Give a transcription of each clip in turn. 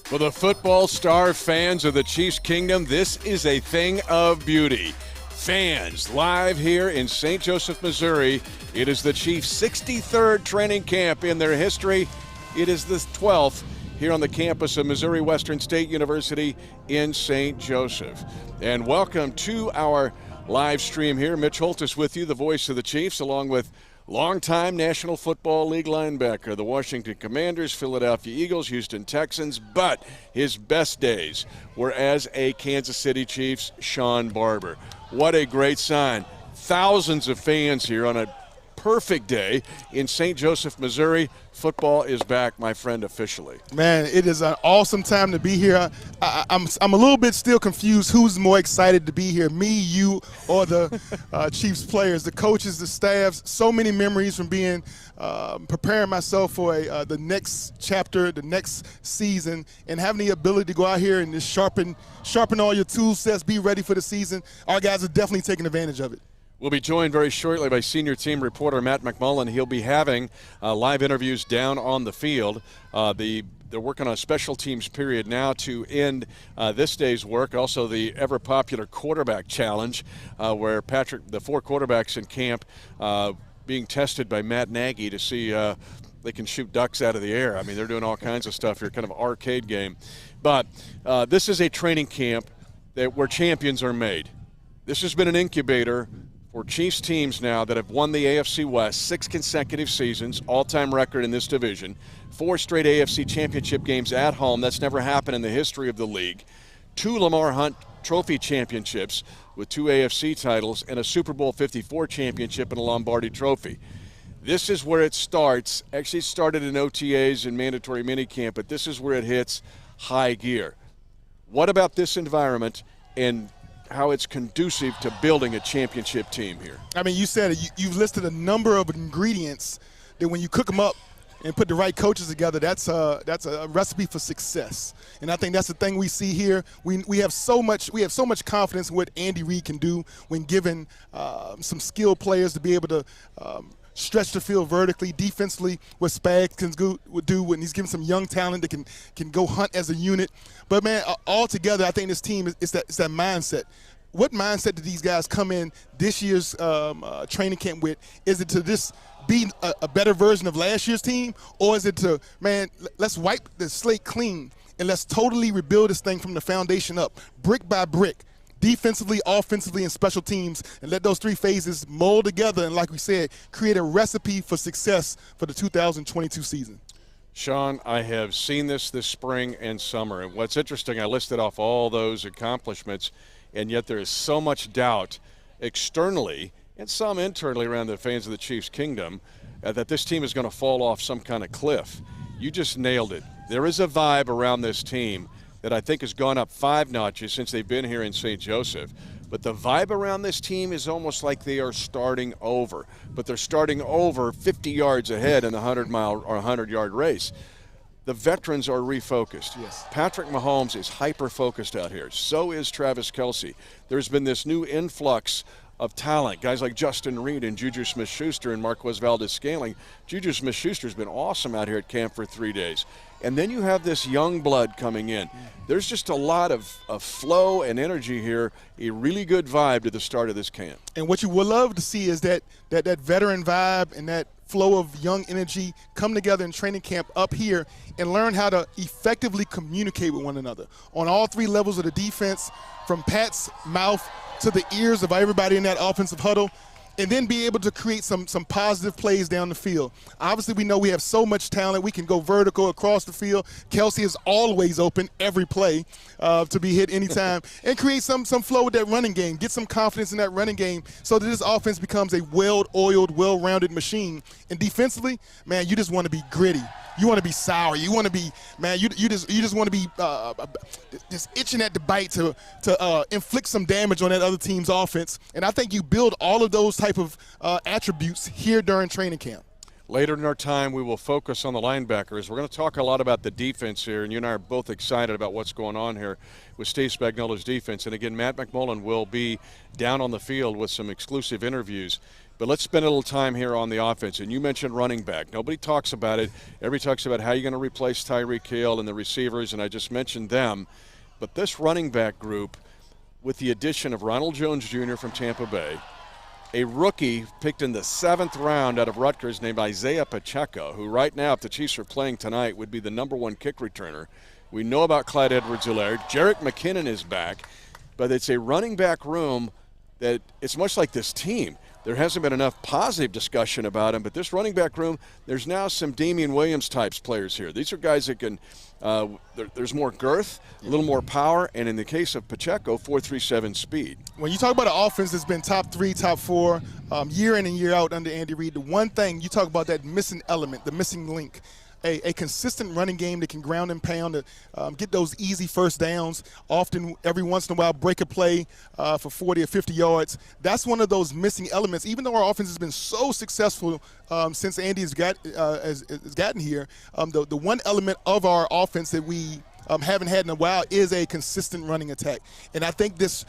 For the football star fans of the Chiefs Kingdom, this is a thing of beauty. Fans live here in St. Joseph, Missouri. It is the Chiefs' 63rd training camp in their history. It is the 12th here on the campus of Missouri Western State University in St. Joseph. And welcome to our live stream here. Mitch Holthus with you, the voice of the Chiefs, along with longtime National Football League linebacker, the Washington Commanders, Philadelphia Eagles, Houston Texans, but his best days were as a Kansas City Chiefs Shawn Barber. What a great sign. Thousands of fans here on a perfect day in St. Joseph, Missouri. Football is back, my friend, officially. Man, it is an awesome time to be here. I'm a little bit still confused who's more excited to be here, me, you, or the Chiefs players, the coaches, the staffs. So many memories from being preparing myself for the next chapter, the next season, and having the ability to go out here and just sharpen all your tool sets, be ready for the season. Our guys are definitely taking advantage of it. We'll be joined very shortly by senior team reporter Matt McMullen. He'll be having live interviews down on the field. They're working on a special teams period now to end this day's work. Also, the ever-popular quarterback challenge where the four quarterbacks in camp being tested by Matt Nagy to see they can shoot ducks out of the air. I mean, they're doing all kinds of stuff here, kind of an arcade game. But this is a training camp where champions are made. This has been an incubator for Chiefs teams now that have won the AFC West 6 consecutive seasons, all-time record in this division, 4 straight AFC championship games at home. That's never happened in the history of the league. 2 Lamar Hunt Trophy championships with 2 AFC titles and a Super Bowl 54 championship and a Lombardi Trophy. This is where it starts. Actually, it started in OTAs and mandatory minicamp, but this is where it hits high gear. What about this environment and how it's conducive to building a championship team here? I mean, you said it. You've listed a number of ingredients that when you cook them up and put the right coaches together, that's a recipe for success. And I think that's the thing we see here. We have so much confidence in what Andy Reid can do when given some skilled players to be able to stretch the field vertically, defensively, what Spags can do when he's given some young talent that can go hunt as a unit. But, man, all together, I think this team is that mindset. What mindset did these guys come in this year's training camp with? Is it to just be a better version of last year's team, or is it to, man, let's wipe the slate clean and let's totally rebuild this thing from the foundation up, brick by brick, defensively, offensively, and special teams, and let those 3 phases mold together and, like we said, create a recipe for success for the 2022 season. Shawn, I have seen this spring and summer, and what's interesting, I listed off all those accomplishments, and yet there is so much doubt externally and some internally around the fans of the Chiefs Kingdom that this team is going to fall off some kind of cliff. You just nailed it. There is a vibe around this team that I think has gone up 5 notches since they've been here in St. Joseph. But the vibe around this team is almost like they are starting over. But they're starting over 50 yards ahead in the 100-mile or 100-yard race. The veterans are refocused. Yes. Patrick Mahomes is hyper-focused out here. So is Travis Kelce. There's been this new influx of talent, guys like Justin Reed and Juju Smith-Schuster and Marquez Valdes-Scantling. Juju Smith-Schuster's been awesome out here at camp for 3 days. And then you have this young blood coming in. There's just a lot of flow and energy here, a really good vibe to the start of this camp. And what you would love to see is that veteran vibe and that flow of young energy come together in training camp up here and learn how to effectively communicate with one another on all 3 levels of the defense, from Pat's mouth to the ears of everybody in that offensive huddle. and then be able to create some positive plays down the field. Obviously, we know we have so much talent. We can go vertical across the field. Kelsey is always open every play to be hit anytime, and create some flow with that running game. Get some confidence in that running game so that this offense becomes a well-oiled, well-rounded machine. And defensively, man, you just want to be gritty. You want to be sour. You want to be, man, you just want to be just itching at the bite to inflict some damage on that other team's offense. And I think you build all of those type of attributes here during training camp. Later in our time, we will focus on the linebackers. We're going to talk a lot about the defense here, and you and I are both excited about what's going on here with Steve Spagnuolo's defense. And again, Matt McMullen will be down on the field with some exclusive interviews. But let's spend a little time here on the offense. And you mentioned running back. Nobody talks about it. Everybody talks about how you're going to replace Tyreek Hill and the receivers, and I just mentioned them. But this running back group, with the addition of Ronald Jones Jr. from Tampa Bay, a rookie picked in the 7th round out of Rutgers named Isaiah Pacheco, who right now, if the Chiefs are playing tonight, would be the #1 kick returner. We know about Clyde Edwards-Helaire. Jerick McKinnon is back. But it's a running back room that it's much like this team. There hasn't been enough positive discussion about him, but this running back room, there's now some Damian Williams types players here. These are guys that can, there's more girth, a little more power, and in the case of Pacheco, 4.37 speed. When you talk about an offense that's been top 3, top 4, year in and year out under Andy Reid, the one thing you talk about, that missing element, the missing link, a consistent running game that can ground and pound to get those easy first downs, often every once in a while break a play for 40 or 50 yards. That's one of those missing elements. Even though our offense has been so successful since Andy has gotten here, the one element of our offense that we haven't had in a while is a consistent running attack. And I think this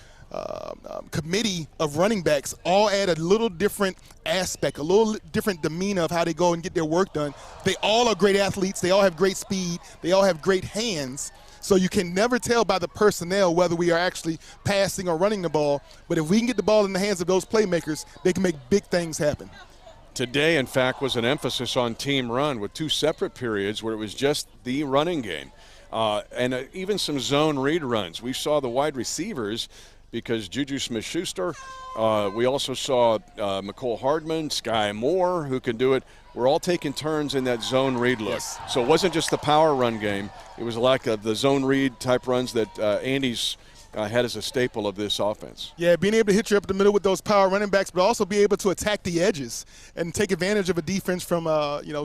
committee of running backs all add a little different aspect, a little different demeanor of how they go and get their work done. They all are great athletes. They all have great speed. They all have great hands. So you can never tell by the personnel whether we are actually passing or running the ball. But if we can get the ball in the hands of those playmakers, they can make big things happen. Today, in fact, was an emphasis on team run with 2 separate periods where it was just the running game. And even some zone read runs. We saw the wide receivers because Juju Smith-Schuster, we also saw McCole Hardman, Sky Moore, who can do it. We're all taking turns in that zone read look. Yes. So it wasn't just the power run game. It was like the zone read type runs that Andy's had as a staple of this offense. Yeah, being able to hit you up the middle with those power running backs, but also be able to attack the edges and take advantage of a defense from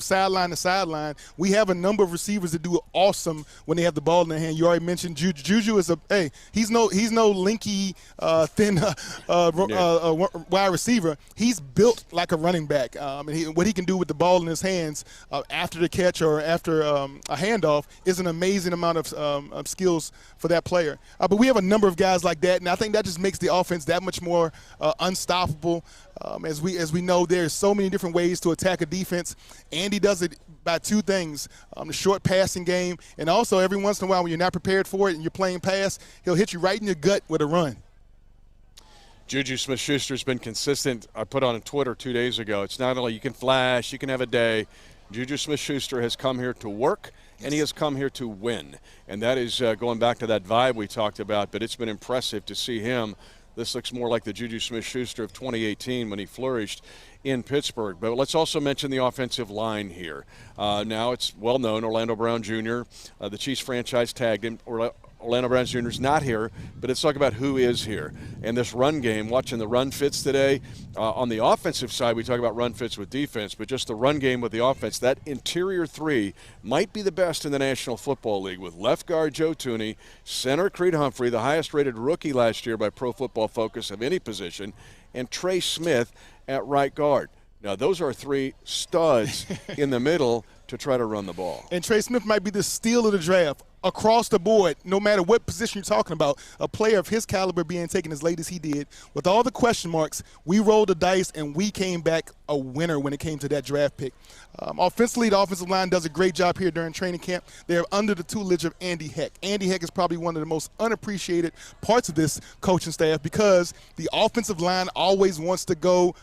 sideline to sideline. We have a number of receivers that do awesome when they have the ball in their hand. You already mentioned Juju is he's no linky thin wide receiver. He's built like a running back. And what he can do with the ball in his hands after the catch or after a handoff is an amazing amount of skills for that player. But we have a number of guys like that, and I think that just makes the offense that much more unstoppable. As we know, there's so many different ways to attack a defense. Andy does it by 2 things, the short passing game, and also every once in a while when you're not prepared for it and you're playing pass, he'll hit you right in your gut with a run. Juju Smith-Schuster's been consistent. I put on Twitter 2 days ago. It's not only you can flash, you can have a day. Juju Smith-Schuster has come here to work, and he has come here to win. And that is going back to that vibe we talked about, but it's been impressive to see him. This looks more like the Juju Smith-Schuster of 2018 when he flourished in Pittsburgh. But let's also mention the offensive line here. Now it's well known, Orlando Brown Jr., the Chiefs franchise tagged him. Orlando Brown Jr. is not here, but let's talk about who is here. And this run game, watching the run fits today, on the offensive side, we talk about run fits with defense, but just the run game with the offense, that interior 3 might be the best in the National Football League with left guard Joe Thuney, center Creed Humphrey, the highest rated rookie last year by Pro Football Focus of any position, and Trey Smith at right guard. Now, those are 3 studs in the middle to try to run the ball. And Trey Smith might be the steal of the draft. Across the board, no matter what position you're talking about, a player of his caliber being taken as late as he did, with all the question marks, we rolled the dice and we came back a winner when it came to that draft pick. Offensively, the offensive line does a great job here during training camp. They're under the tutelage of Andy Heck. Andy Heck is probably one of the most unappreciated parts of this coaching staff because the offensive line always wants to go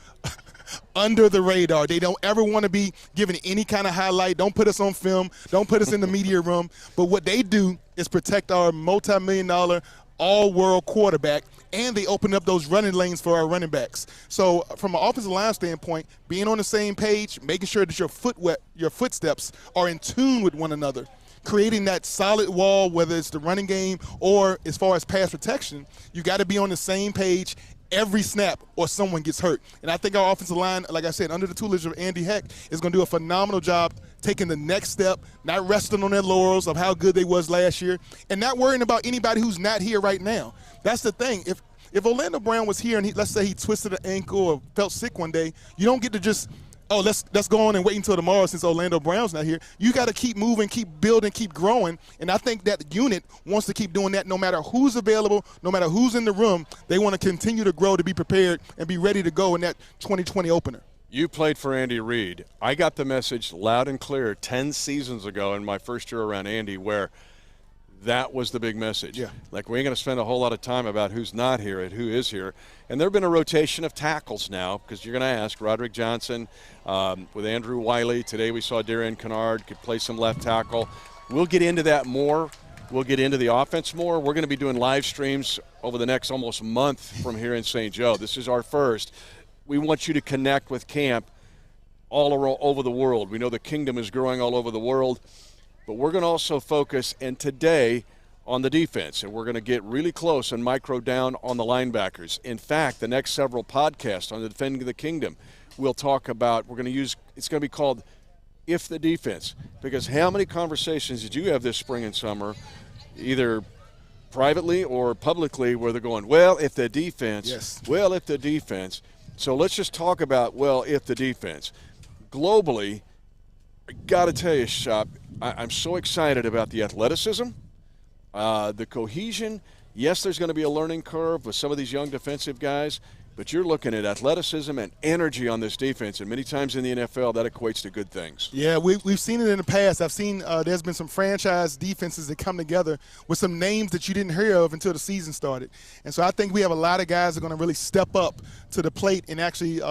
under the radar. They don't ever want to be given any kind of highlight. Don't put us on film. Don't put us in the media room. But what they do is protect our multi-million-dollar all-world quarterback, and they open up those running lanes for our running backs. So from an offensive line standpoint, being on the same page, making sure that your footsteps are in tune with one another, creating that solid wall, whether it's the running game or as far as pass protection, you got to be on the same page every snap or someone gets hurt. And I think our offensive line, like I said, under the tutelage of Andy Heck, is going to do a phenomenal job taking the next step, not resting on their laurels of how good they was last year, and not worrying about anybody who's not here right now. That's the thing. If Orlando Brown was here and let's say he twisted an ankle or felt sick one day, you don't get to just, let's go on and wait until tomorrow since Orlando Brown's not here. You got to keep moving, keep building, keep growing. And I think that unit wants to keep doing that no matter who's available, no matter who's in the room. They want to continue to grow, to be prepared, and be ready to go in that 2020 opener. You played for Andy Reid. I got the message loud and clear 10 seasons ago in my first year around Andy where that was the big message. Yeah. Like, we ain't going to spend a whole lot of time about who's not here and who is here. And there have been a rotation of tackles now, because you're going to ask. Roderick Johnson with Andrew Wiley. Today we saw Darian Kennard could play some left tackle. We'll get into that more. We'll get into the offense more. We're going to be doing live streams over the next almost month from here in St. Joe. This is our first. We want you to connect with camp all over the world. We know the kingdom is growing all over the world. But we're going to also focus, and today, on the defense. And we're going to get really close and micro down on the linebackers. In fact, the next several podcasts on the Defending the Kingdom, we'll talk about, it's going to be called If the Defense. Because how many conversations did you have this spring and summer, either privately or publicly, where they're going, well, if the defense, yes. Well, if the defense. So let's just talk about, well, if the defense. Globally, I got to tell you, Shop, I'm so excited about the athleticism, the cohesion. Yes, there's going to be a learning curve with some of these young defensive guys, but you're looking at athleticism and energy on this defense, and many times in the NFL that equates to good things. Yeah, we've seen it in the past. I've seen there's been some franchise defenses that come together with some names that you didn't hear of until the season started. And so I think we have a lot of guys that are going to really step up to the plate and actually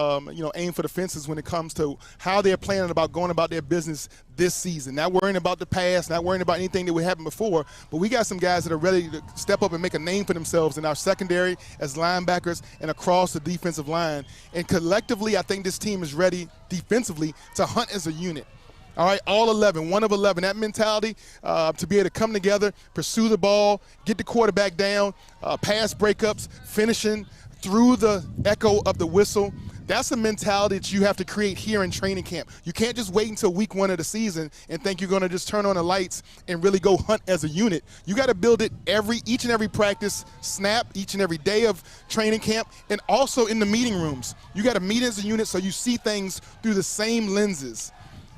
aim for the fences when it comes to how they're planning about going about their business this season. Not worrying about the past, not worrying about anything that would happen before, but we got some guys that are ready to step up and make a name for themselves in our secondary as linebackers and across the defensive line. And collectively, I think this team is ready defensively to hunt as a unit. All right, all 11, 1 of 11. That mentality to be able to come together, pursue the ball, get the quarterback down, pass breakups, finishing through the echo of the whistle. That's a mentality that you have to create here in training camp. You can't just wait until week 1 of the season and think you're going to just turn on the lights and really go hunt as a unit. You got to build it each and every practice, snap, each and every day of training camp, and also in the meeting rooms. You got to meet as a unit so you see things through the same lenses.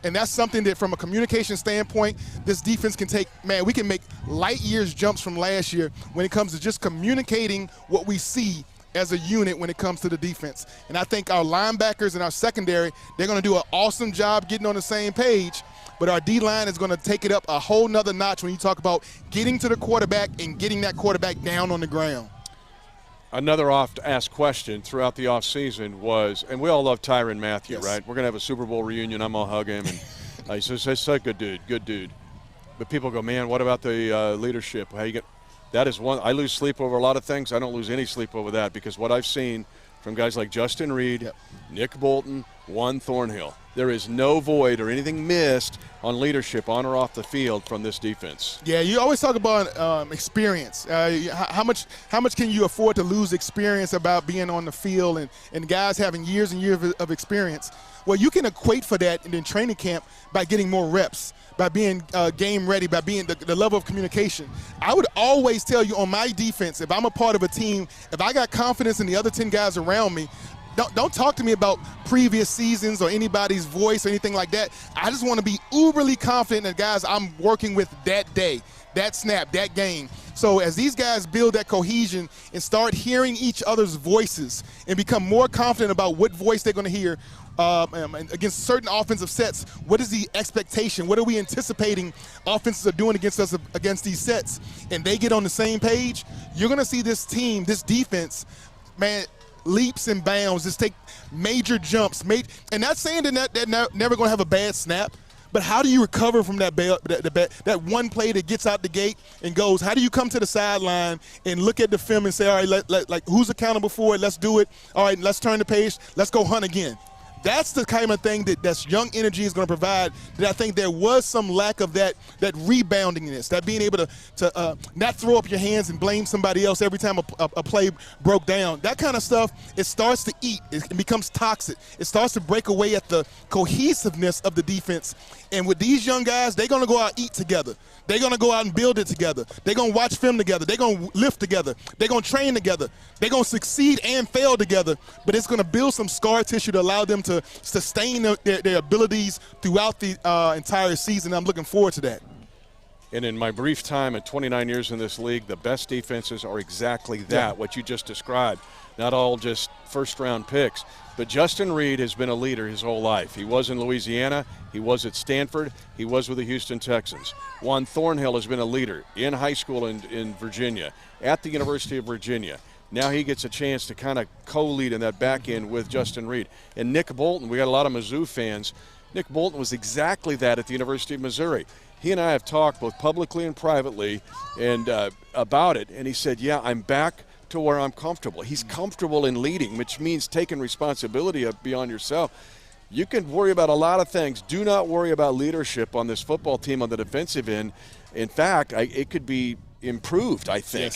And that's something that from a communication standpoint, this defense can take, man, we can make light years jumps from last year when it comes to just communicating what we see as a unit when it comes to the defense. And I think our linebackers and our secondary, they're going to do an awesome job getting on the same page, but our D-line is going to take it up a whole nother notch when you talk about getting to the quarterback and getting that quarterback down on the ground. Another oft-asked question throughout the offseason was, and we all love Tyrann Mathieu, yes. right? We're going to have a Super Bowl reunion. I'm going to hug him. And he's such a good dude. But people go, man, what about the leadership? How you get? That is one. I lose sleep over a lot of things. I don't lose any sleep over that because what I've seen from guys like Justin Reed, yep. Nick Bolton, Juan Thornhill, there is no void or anything missed on leadership on or off the field from this defense. Yeah, you always talk about experience. How much can you afford to lose experience about being on the field and guys having years and years of experience? Well, you can equate for that in training camp by getting more reps, by being game ready, by being the level of communication. I would always tell you on my defense, if I'm a part of a team, if I got confidence in the other 10 guys around me, don't talk to me about previous seasons or anybody's voice or anything like that. I just want to be uberly confident in the guys I'm working with that day, that snap, that game. So as these guys build that cohesion and start hearing each other's voices and become more confident about what voice they're going to hear against certain offensive sets, what is the expectation? What are we anticipating offenses are doing against us against these sets? And they get on the same page, you're going to see this team, this defense, man, leaps and bounds, just take major jumps. And not saying that they're never going to have a bad snap, But how do you recover from that one play that gets out the gate and goes? How do you come to the sideline and look at the film and say, all right, like who's accountable for it? Let's do it. All right, let's turn the page. Let's go hunt again. That's the kind of thing that's young energy is going to provide. That I think there was some lack of that reboundingness, that being able to not throw up your hands and blame somebody else every time a play broke down. That kind of stuff, it starts to eat. It becomes toxic. It starts to break away at the cohesiveness of the defense. And with these young guys, they're going to go out and eat together. They're going to go out and build it together. They're going to watch film together. They're going to lift together. They're going to train together. They're going to succeed and fail together. But it's going to build some scar tissue to allow them to sustain their abilities throughout the entire season. I'm looking forward to that. And in my brief time at 29 years in this league, the best defenses are exactly that, what you just described. Not all just first-round picks. But Justin Reed has been a leader his whole life. He was in Louisiana. He was at Stanford. He was with the Houston Texans. Juan Thornhill has been a leader in high school in Virginia, at the University of Virginia. Now he gets a chance to kind of co-lead in that back end with Justin Reed. And Nick Bolton, we got a lot of Mizzou fans. Nick Bolton was exactly that at the University of Missouri. He and I have talked both publicly and privately and about it, and he said, yeah, I'm back to where I'm comfortable. He's comfortable in leading, which means taking responsibility beyond yourself. You can worry about a lot of things. Do not worry about leadership on this football team on the defensive end. In fact, it could be improved, I think,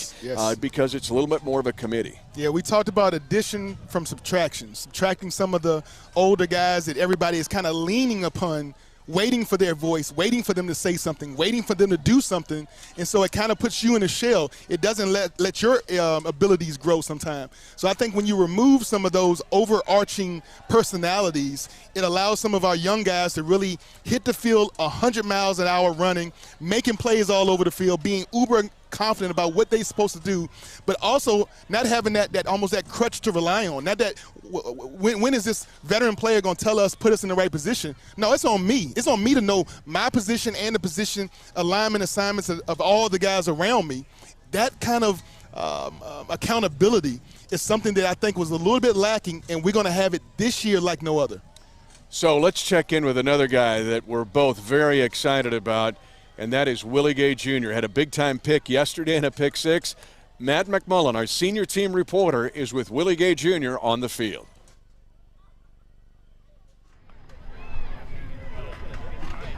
because it's a little bit more of a committee. Yeah, we talked about addition from subtraction, subtracting some of the older guys that everybody is kind of leaning upon, waiting for their voice, waiting for them to say something, waiting for them to do something, and so it kind of puts you in a shell. It doesn't let your abilities grow sometimes. So I think when you remove some of those overarching personalities, it allows some of our young guys to really hit the field 100 miles an hour running, making plays all over the field, being uber confident about what they're supposed to do, but also not having that almost that crutch to rely on. Not that when is this veteran player going to tell us, put us in the right position? No, it's on me. It's on me to know my position and the position alignment assignments of all the guys around me. That kind of accountability is something that I think was a little bit lacking, and we're going to have it this year like no other. So let's check in with another guy that we're both very excited about, and that is Willie Gay Jr. Had a big-time pick yesterday and a pick six. Matt McMullen, our senior team reporter, is with Willie Gay Jr. on the field.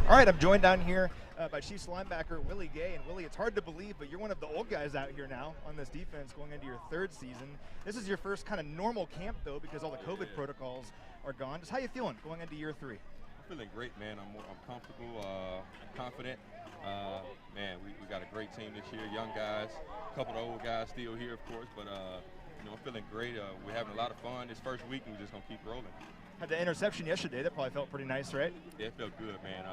All right, I'm joined down here by Chiefs linebacker Willie Gay. And Willie, it's hard to believe, but you're one of the old guys out here now on this defense going into your third season. This is your first kind of normal camp, though, because all the COVID protocols are gone. Just how you feeling going into year three? I'm feeling great, man. I'm comfortable, confident. Man, we got a great team this year, young guys, a couple of old guys still here, of course, but I'm feeling great. We're having a lot of fun this first week, and we're just gonna keep rolling. Had the interception yesterday. That probably felt pretty nice, right? Yeah, it felt good, man.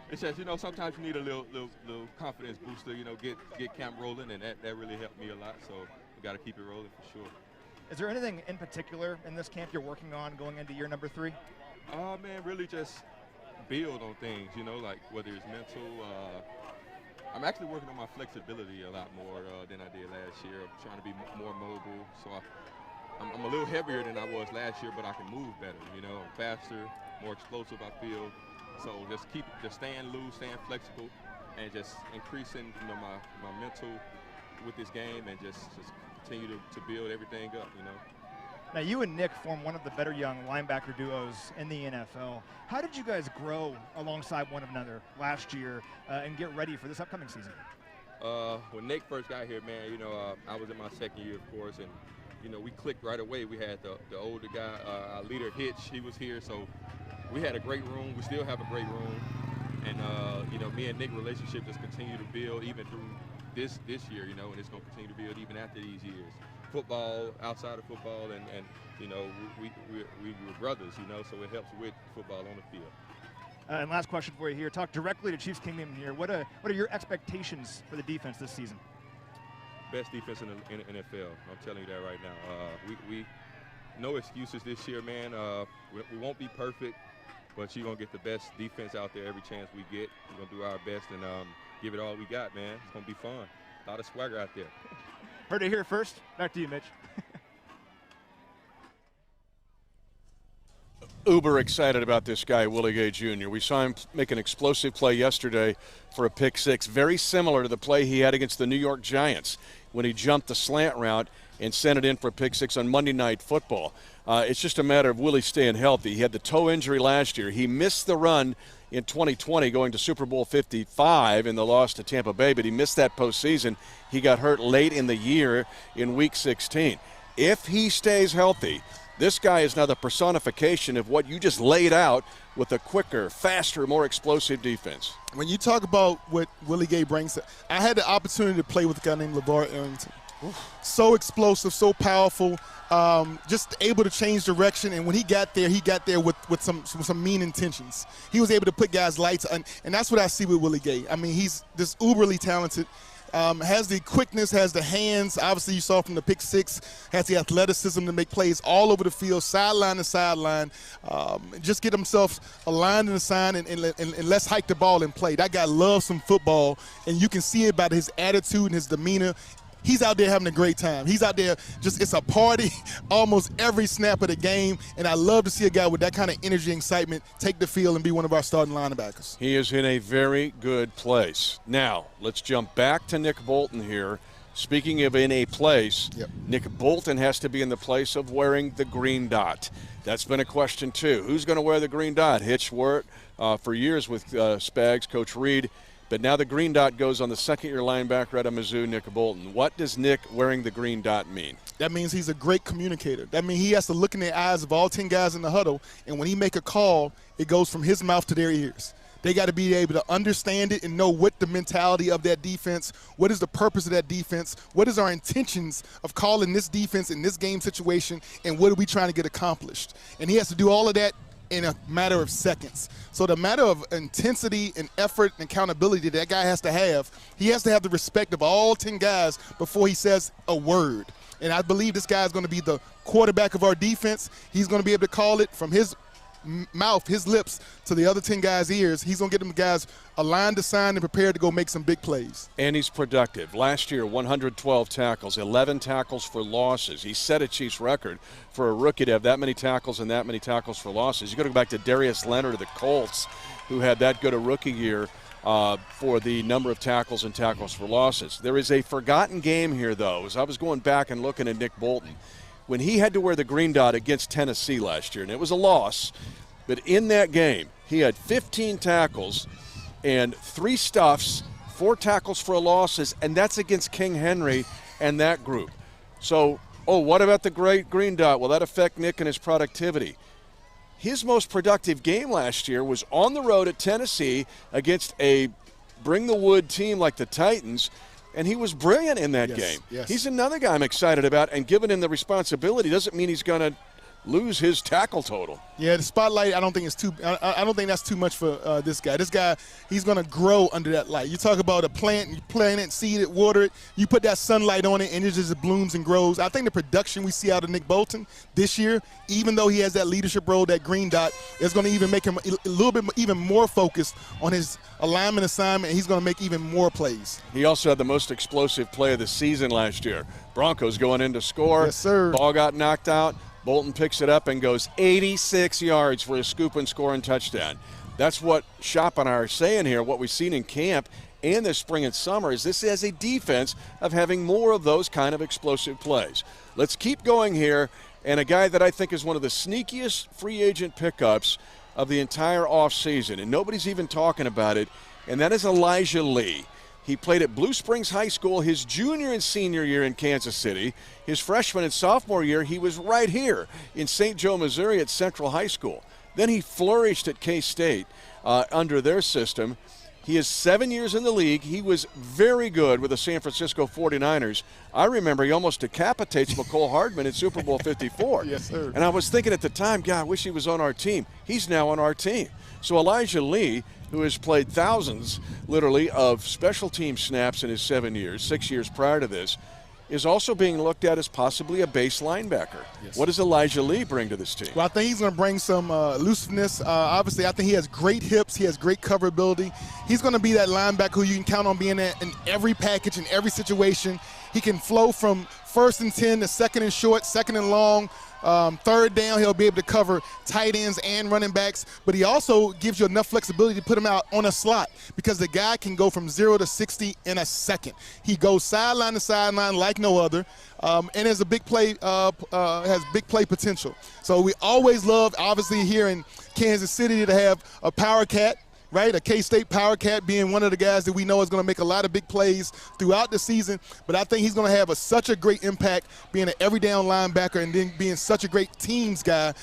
It's just, sometimes you need a little confidence booster, get camp rolling, and that really helped me a lot. So we got to keep it rolling for sure. Is there anything in particular in this camp you're working on going into year number 3? Man, really just build on things, like whether it's mental. I'm actually working on my flexibility a lot more than I did last year. I'm trying to be more mobile. So I'm a little heavier than I was last year, but I can move better. I'm faster, more explosive, I feel. So just staying loose, staying flexible, and just increasing my mental with this game, and just continue to build everything up. Now, you and Nick form one of the better young linebacker duos in the NFL. How did you guys grow alongside one another last year and get ready for this upcoming season? When Nick first got here, man, I was in my second year, of course, and we clicked right away. We had the older guy, our leader Hitch. He was here, so we had a great room. We still have a great room, and me and Nick's relationship just continue to build even through this year, and it's going to continue to build even after these years. Football, outside of football, and we're brothers, so it helps with football on the field. And last question for you here. Talk directly to Chiefs Kingdom here. What are your expectations for the defense this season? Best defense in the NFL. I'm telling you that right now. We no excuses this year, man. We won't be perfect, but you're going to get the best defense out there every chance we get. We're going to do our best and give it all we got, man. It's going to be fun. A lot of swagger out there. Heard it here first. Back to you, Mitch. uber excited about this guy, Willie Gay Jr. We saw him make an explosive play yesterday for a pick six, very similar to the play he had against the New York Giants when he jumped the slant route and sent it in for a pick six on Monday Night Football. It's just a matter of Willie staying healthy. He had the toe injury last year. He missed the run in 2020 going to Super Bowl 55 in the loss to Tampa Bay, but he missed that postseason. He got hurt late in the year in Week 16. If he stays healthy, this guy is now the personification of what you just laid out with a quicker, faster, more explosive defense. When you talk about what Willie Gay brings, I had the opportunity to play with a guy named LeVar Arrington. So explosive, so powerful, just able to change direction. And when he got there with some mean intentions. He was able to put guys' lights on, and that's what I see with Willie Gay. I mean, he's this uberly talented. Has the quickness, has the hands. Obviously, you saw from the pick six, has the athleticism to make plays all over the field, sideline to sideline. Just get himself aligned in the sign and let's hike the ball and play. That guy loves some football, and you can see it by his attitude and his demeanor. He's out there having a great time. He's out there it's a party almost every snap of the game, and I love to see a guy with that kind of energy and excitement take the field and be one of our starting linebackers. He is in a very good place. Now, let's jump back to Nick Bolton here. Speaking of in a place, Nick Bolton has to be in the place of wearing the green dot. That's been a question, too. Who's going to wear the green dot? Hitch wore it for years with Spags, Coach Reed. But now the green dot goes on the second-year linebacker out of Mizzou, Nick Bolton. What does Nick wearing the green dot mean? That means he's a great communicator. That means he has to look in the eyes of all 10 guys in the huddle, and when he make a call, it goes from his mouth to their ears. They got to be able to understand it and know what the mentality of that defense, what is the purpose of that defense, what is our intentions of calling this defense in this game situation, and what are we trying to get accomplished. And he has to do all of that in a matter of seconds. So the matter of intensity and effort and accountability that guy has to have, he has to have the respect of all 10 guys before he says a word. And I believe this guy is going to be the quarterback of our defense. He's going to be able to call it from his mouth, his lips, to the other 10 guys' ears. He's going to get them guys aligned to sign and prepared to go make some big plays. And he's productive. Last year, 112 tackles, 11 tackles for losses. He set a Chiefs record for a rookie to have that many tackles and that many tackles for losses. You got to go back to Darius Leonard of the Colts, who had that good a rookie year for the number of tackles and tackles for losses. There is a forgotten game here, though, as I was going back and looking at Nick Bolton. When he had to wear the green dot against Tennessee last year, and it was a loss, but in that game, he had 15 tackles and 3 stuffs, 4 tackles for losses, and that's against King Henry and that group. So, what about the great green dot? Will that affect Nick and his productivity? His most productive game last year was on the road at Tennessee against a bring-the-wood team like the Titans, and he was brilliant in that game. Yes. He's another guy I'm excited about, and giving him the responsibility doesn't mean he's going to lose his tackle total. Yeah, the spotlight, I don't think that's too much for this guy. This guy, he's going to grow under that light. You talk about a plant, you plant it, seed it, water it, you put that sunlight on it, and it just blooms and grows. I think the production we see out of Nick Bolton this year, even though he has that leadership role, that green dot, is going to even make him a little bit even more focused on his alignment assignment, and he's going to make even more plays. He also had the most explosive play of the season last year. Broncos going in to score. Yes, sir. Ball got knocked out. Bolton picks it up and goes 86 yards for a scoop and score and touchdown. That's what Shop and I are saying here. What we've seen in camp and this spring and summer is this is a defense of having more of those kind of explosive plays. Let's keep going here. And a guy that I think is one of the sneakiest free agent pickups of the entire offseason, and nobody's even talking about it, and that is Elijah Lee. He played at Blue Springs High School his junior and senior year in Kansas City. His freshman and sophomore year, he was right here in St. Joe, Missouri at Central High School. Then he flourished at K-State under their system. He is 7 years in the league. He was very good with the San Francisco 49ers. I remember he almost decapitates McCole Hardman in Super Bowl 54. Yes, sir. And I was thinking at the time, God, I wish he was on our team. He's now on our team. So Elijah Lee, who has played thousands, literally, of special team snaps in his 7 years, 6 years prior to this, is also being looked at as possibly a base linebacker. Yes. What does Elijah Lee bring to this team? Well, I think he's going to bring some elusiveness. Obviously, I think he has great hips. He has great coverability. He's going to be that linebacker who you can count on being in every package, in every situation. He can flow from 1st and 10 to 2nd and short, 2nd and long, Third down, he'll be able to cover tight ends and running backs, but he also gives you enough flexibility to put him out on a slot because the guy can go from 0 to 60 in a second. He goes sideline to sideline like no other, and has a big play, has big play potential. So we always love, obviously here in Kansas City, to have a power cat, right? A K-State Power Cat being one of the guys that we know is going to make a lot of big plays throughout the season. But I think he's going to have such a great impact being an every down linebacker and then being such a great teams guy.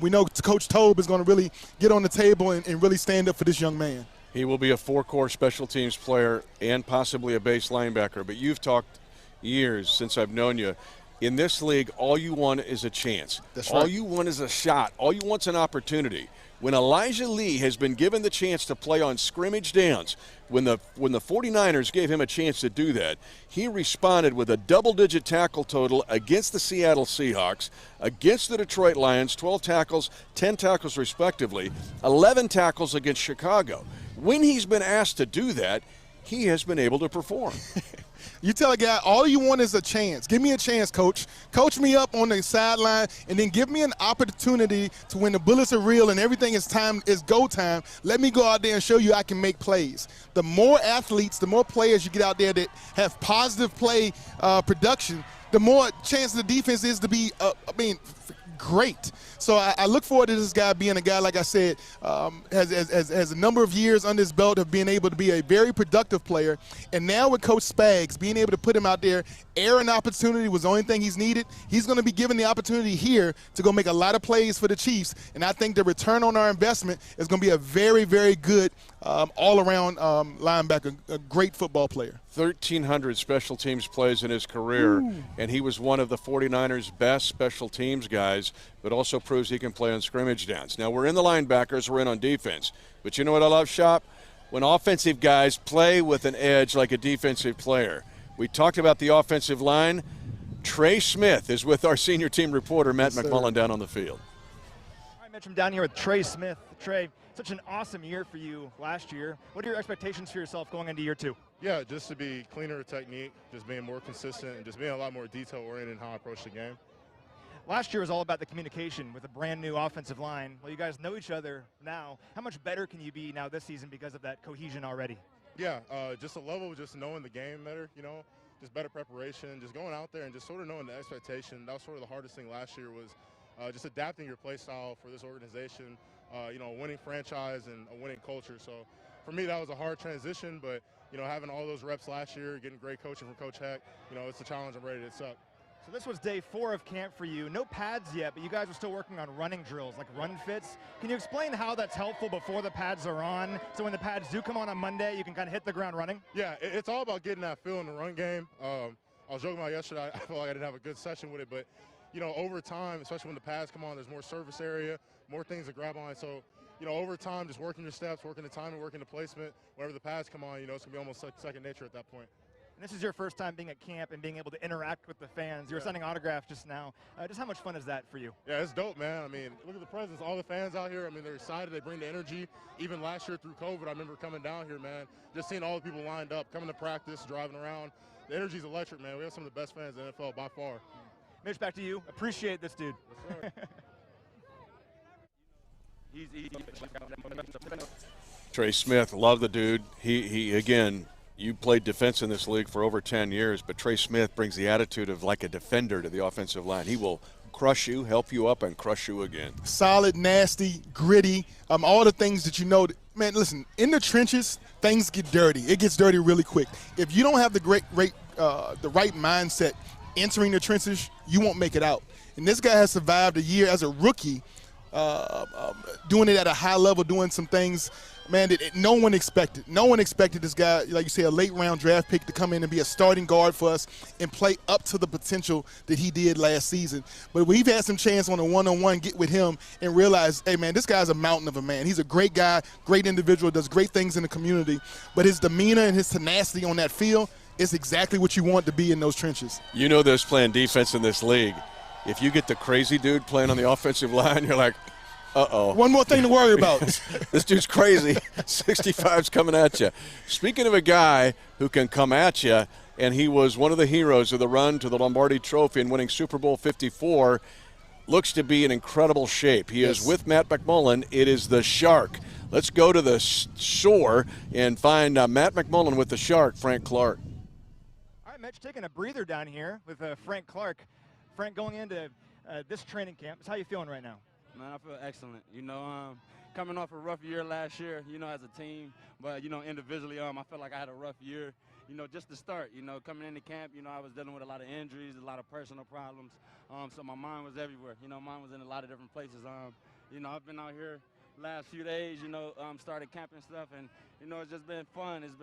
We know Coach Tobe is going to really get on the table and really stand up for this young man. He will be a four-core special teams player and possibly a base linebacker. But you've talked years since I've known you. In this league, all you want is a chance. That's all right. you want is a shot. All you want is an opportunity. When Elijah Lee has been given the chance to play on scrimmage downs, when the 49ers gave him a chance to do that, he responded with a double-digit tackle total against the Seattle Seahawks, against the Detroit Lions, 12 tackles, 10 tackles respectively, 11 tackles against Chicago. When he's been asked to do that, he has been able to perform. You tell a guy, all you want is a chance. Give me a chance, coach. Coach me up on the sideline, and then give me an opportunity to, when the bullets are real and everything is go time, let me go out there and show you I can make plays. The more athletes, the more players you get out there that have positive play production, the more chance the defense is to be, great. So I look forward to this guy being a guy, like I said, has a number of years under his belt of being able to be a very productive player. And now with Coach Spags, being able to put him out there, air an opportunity was the only thing he's needed. He's going to be given the opportunity here to go make a lot of plays for the Chiefs. And I think the return on our investment is going to be a very, very good all-around linebacker, a great football player. 1,300 special teams plays in his career, and he was one of the 49ers' best special teams guys, but also proves he can play on scrimmage downs. Now, we're in the linebackers, we're in on defense. But you know what I love, Shop? When offensive guys play with an edge like a defensive player. We talked about the offensive line. Trey Smith is with our senior team reporter, Matt McMullen, down on the field. All right, Mitch, I'm down here with Trey Smith. Trey, such an awesome year for you last year. What are your expectations for yourself going into year two? Yeah, just to be cleaner technique, just being more consistent, and just being a lot more detail-oriented in how I approach the game. Last year was all about the communication with a brand new offensive line. Well, you guys know each other now. How much better can you be now this season because of that cohesion already? Yeah, just a level of just knowing the game better, just better preparation, just going out there and just sort of knowing the expectation. That was sort of the hardest thing last year was just adapting your play style for this organization, a winning franchise and a winning culture. So for me, that was a hard transition, but having all those reps last year, getting great coaching from Coach Heck, it's a challenge I'm ready to accept. So this was day 4 of camp for you. No pads yet, but you guys are still working on running drills, like run fits. Can you explain how that's helpful before the pads are on, so when the pads do come on Monday, you can kind of hit the ground running? Yeah, it's all about getting that feel in the run game. I was joking about yesterday, I felt like I didn't have a good session with it, but over time, especially when the pads come on, there's more surface area, more things to grab on. So, over time, just working your steps, working the timing, working the placement, whenever the pads come on, it's going to be almost like second nature at that point. And this is your first time being at camp and being able to interact with the fans. You were signing autographs just now. Just how much fun is that for you? Yeah, it's dope, man. I mean, look at the presence. All the fans out here, they're excited. They bring the energy. Even last year through COVID, I remember coming down here, man, just seeing all the people lined up, coming to practice, driving around. The energy's electric, man. We have some of the best fans in the NFL by far. Mitch, back to you. Appreciate this, dude. Yes, sir. Trey Smith, love the dude. He again, you played defense in this league for over 10 years, but Trey Smith brings the attitude of like a defender to the offensive line. He will crush you, help you up, and crush you again. Solid, Nasty, gritty, all the things that Man, listen, in the trenches, things get dirty. It gets dirty really quick. If you don't have the the right mindset entering the trenches, you won't make it out. And this guy has survived a year as a rookie, doing it at a high level, doing some things, man, that no one expected. No one expected this guy, like you say, a late-round draft pick to come in and be a starting guard for us and play up to the potential that he did last season. But we've had some chance on a one-on-one get with him and realize, hey, man, this guy's a mountain of a man. He's a great guy, great individual, does great things in the community. But his demeanor and his tenacity on that field is exactly what you want to be in those trenches. You know there's playing defense in this league. If you get the crazy dude playing on the offensive line, you're like, uh-oh. One more thing to worry about. This dude's crazy. 65's coming at you. Speaking of a guy who can come at you, and he was one of the heroes of the run to the Lombardi Trophy and winning Super Bowl 54, looks to be in incredible shape. He is with Matt McMullen. It is the Shark. Let's go to the shore and find Matt McMullen with the Shark, Frank Clark. All right, Mitch, taking a breather down here with Frank Clark. Frank, going into this training camp, how you feeling right now? Man, I feel excellent. You know, coming off a rough year last year, you know, as a team, but, you know, individually, I felt like I had a rough year. You know, just to start, you know, coming into camp, you know, I was dealing with a lot of injuries, a lot of personal problems. So my mind was everywhere. You know, mine was in a lot of different places. You know, I've been out here last few days, you know, started camping stuff, and, you know, it's just been fun. It's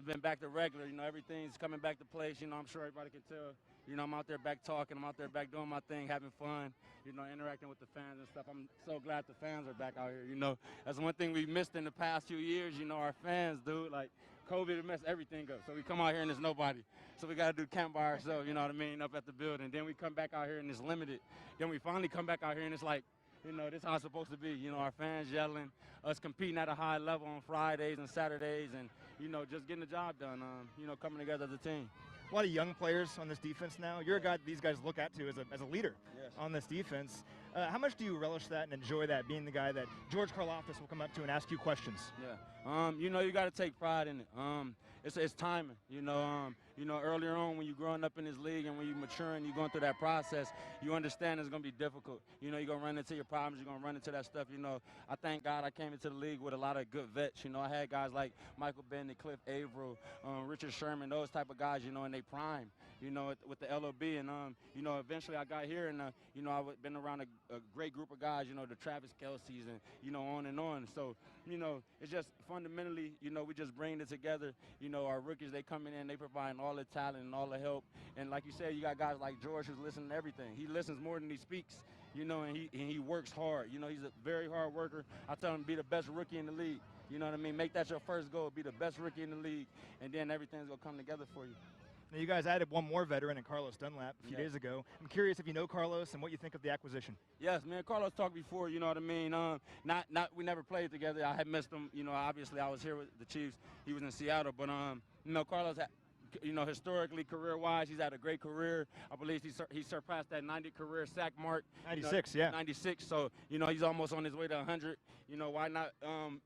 been back to regular. You know, everything's coming back to place. You know, I'm sure everybody can tell. You know, I'm out there back talking. I'm out there back doing my thing, having fun, you know, interacting with the fans and stuff. I'm so glad the fans are back out here. You know, that's one thing we missed in the past few years. You know, our fans, dude, like, COVID messed everything up. So we come out here and there's nobody. So we got to do camp by ourselves, you know what I mean, up at the building. Then we come back out here and it's limited. Then we finally come back out here and it's like, you know, this is how it's supposed to be. You know, our fans yelling, us competing at a high level on Fridays and Saturdays, and, you know, just getting the job done, you know, coming together as a team. A lot of young players on this defense now. You're a guy that these guys look at to as a leader on this defense. How much do you relish that and enjoy that, being the guy that George Karlaftis will come up to and ask you questions? Yeah. You know, you got to take pride in it. It's timing. You know, earlier on when you're growing up in this league and when you're maturing, you're going through that process, you understand it's going to be difficult. You know, you're going to run into your problems. You're going to run into that stuff. You know, I thank God I came into the league with a lot of good vets. You know, I had guys like Michael Bennett, Cliff Averill, Richard Sherman, those type of guys, you know, in their prime, you know, with the LOB. And, you know, eventually I got here and, you know, I've been around a great group of guys, you know, the Travis Kelce's and, you know, on and on. So, you know, it's just fundamentally, you know, we just bring it together. You know, our rookies, they coming in, they providing all the talent and all the help. And like you said, you got guys like George who's listening to everything. He listens more than he speaks, you know, and he works hard. You know, he's a very hard worker. I tell him be the best rookie in the league. You know what I mean? Make that your first goal, be the best rookie in the league, and then everything's going to come together for you. Now, you guys added one more veteran in Carlos Dunlap a few days ago. I'm curious if you know Carlos and what you think of the acquisition. Yes, man. Carlos talked before, you know what I mean? We never played together. I had missed him. You know, obviously I was here with the Chiefs. He was in Seattle. But, you know, Carlos, you know, historically, career-wise, he's had a great career. I believe he surpassed that 90 career sack mark. 96, you know, 96. So, you know, he's almost on his way to 100. You know, why not,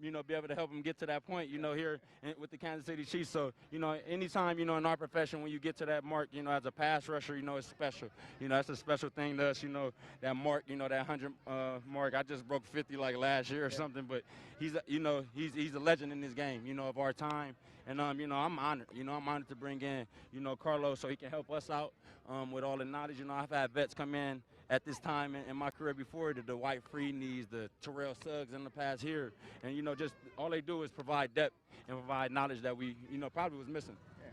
you know, be able to help him get to that point, you know, here with the Kansas City Chiefs. So, you know, anytime, you know, in our profession, when you get to that mark, you know, as a pass rusher, you know, it's special. You know, that's a special thing to us, you know, that mark, you know, that 100 mark. I just broke 50 like last year or something, but he's a legend in this game, you know, of our time. And, you know, I'm honored. You know, I'm honored to bring in, you know, Carlos so he can help us out with all the knowledge. You know, I've had vets come in at this time in my career before, the Dwight Freeney's, the Terrell Suggs in the past here. And, you know, just all they do is provide depth and provide knowledge that we, you know, probably was missing. Yeah.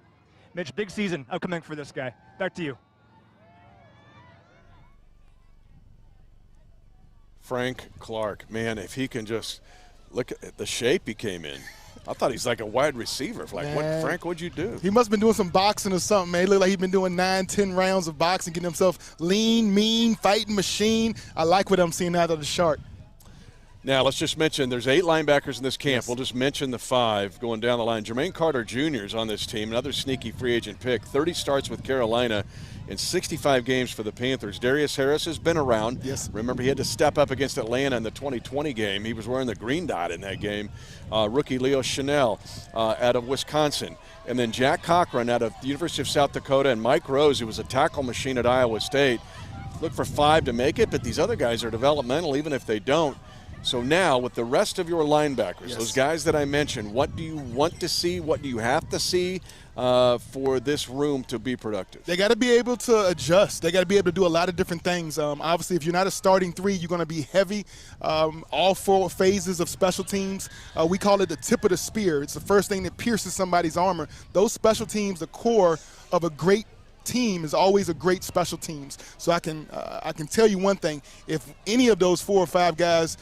Mitch, big season upcoming for this guy. Back to you. Frank Clark, man, if he can just look at the shape he came in. I thought he's like a wide receiver. Like, Frank, what'd you do? He must have been doing some boxing or something, man. He looked like he'd been doing 9-10 rounds of boxing, getting himself lean, mean, fighting machine. I like what I'm seeing out of the Shark. Now, let's just mention there's 8 linebackers in this camp. We'll just mention the 5 going down the line. Jermaine Carter Jr. is on this team, another sneaky free agent pick. 30 starts with Carolina in 65 games for the Panthers. Darius Harris has been around. Yes. Remember, he had to step up against Atlanta in the 2020 game. He was wearing the green dot in that game. Rookie Leo Chanel out of Wisconsin. And then Jack Cochran out of the University of South Dakota, and Mike Rose, who was a tackle machine at Iowa State. Look for 5 to make it, but these other guys are developmental even if they don't. So now, with the rest of your linebackers, those guys that I mentioned, what do you want to see? What do you have to see for this room to be productive? They got to be able to adjust. They got to be able to do a lot of different things. Obviously, if you're not a starting 3, you're going to be heavy. All 4 phases of special teams, we call it the tip of the spear. It's the first thing that pierces somebody's armor. Those special teams, the core of a great team is always a great special teams. So I can tell you one thing: if any of those 4 or 5 guys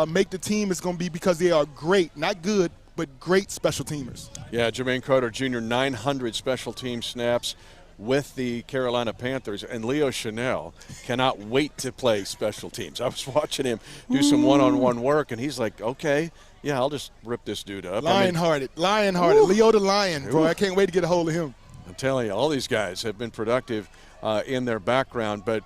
make the team, it's going to be because they are great, not good, but great special teamers. Yeah, Jermaine Carter Jr., 900 special team snaps with the Carolina Panthers, and Leo Chanel cannot wait to play special teams. I was watching him do some one-on-one work, and he's like, okay, yeah, I'll just rip this dude up. Lion-hearted, Leo the Lion, bro. I can't wait to get a hold of him. I'm telling you, all these guys have been productive in their background. But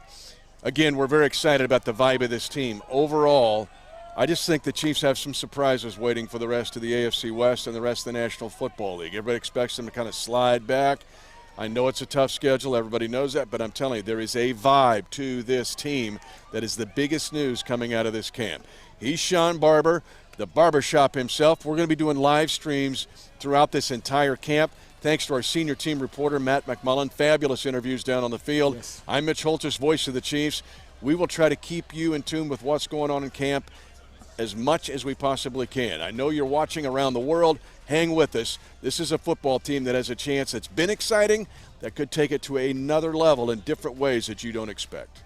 Again, we're very excited about the vibe of this team. Overall, I just think the Chiefs have some surprises waiting for the rest of the AFC West and the rest of the National Football League. Everybody expects them to kind of slide back. I know it's a tough schedule. Everybody knows that. But I'm telling you, there is a vibe to this team that is the biggest news coming out of this camp. He's Shawn Barber, the barbershop himself. We're going to be doing live streams throughout this entire camp. Thanks to our senior team reporter, Matt McMullen. Fabulous interviews down on the field. Yes. I'm Mitch Holthus, voice of the Chiefs. We will try to keep you in tune with what's going on in camp as much as we possibly can. I know you're watching around the world. Hang with us. This is a football team that has a chance that's been exciting, that could take it to another level in different ways that you don't expect.